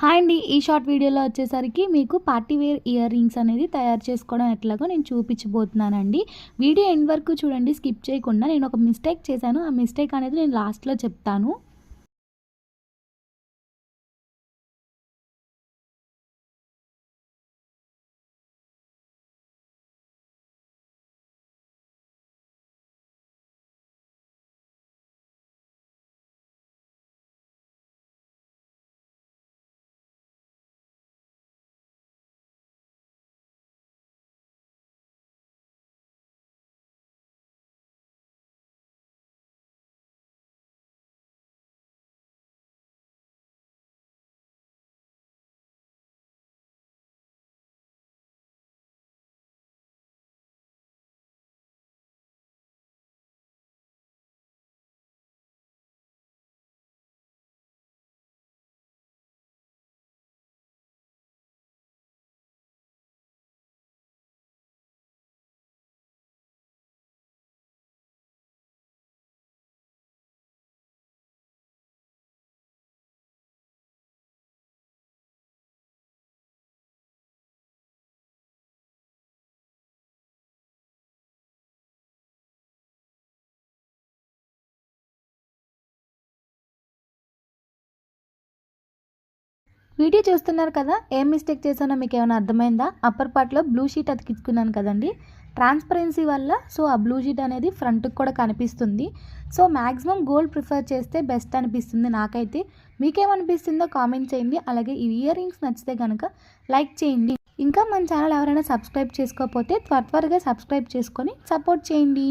Hi అండి. ఈ short వీడియోలో వచ్చేసరికి మీకు పార్టీ వేర్ ఇయర్ రింగ్స్ అనేది తయారు చేసుకోవడం ఎట్లాగో నేను చూపించబోతున్నానండి. వీడియో ఎండ్ వరకు చూడండి, స్కిప్ చేయకుండా. నేను ఒక మిస్టేక్ చేశాను, ఆ మిస్టేక్ అనేది నేను లాస్ట్లో చెప్తాను. వీడియో చూస్తున్నారు కదా, ఏం మిస్టేక్ చేశానో మీకు ఏమైనా అర్థమైందా? అప్పర్ పార్ట్లో బ్లూ షీట్ అతికించుకున్నాను కదండి, ట్రాన్స్పరెన్సీ వల్ల సో ఆ బ్లూ షీట్ అనేది ఫ్రంట్కి కూడా కనిపిస్తుంది. సో మ్యాక్సిమం గోల్డ్ ప్రిఫర్ చేస్తే బెస్ట్ అనిపిస్తుంది నాకైతే. మీకేమనిపిస్తుందో కామెంట్ చేయండి. అలాగే ఈ ఇయర్ రింగ్స్ నచ్చితే కనుక లైక్ చేయండి. ఇంకా మన ఛానల్ ఎవరైనా సబ్స్క్రైబ్ చేసుకోకపోతే త్వరగా సబ్స్క్రైబ్ చేసుకొని సపోర్ట్ చేయండి.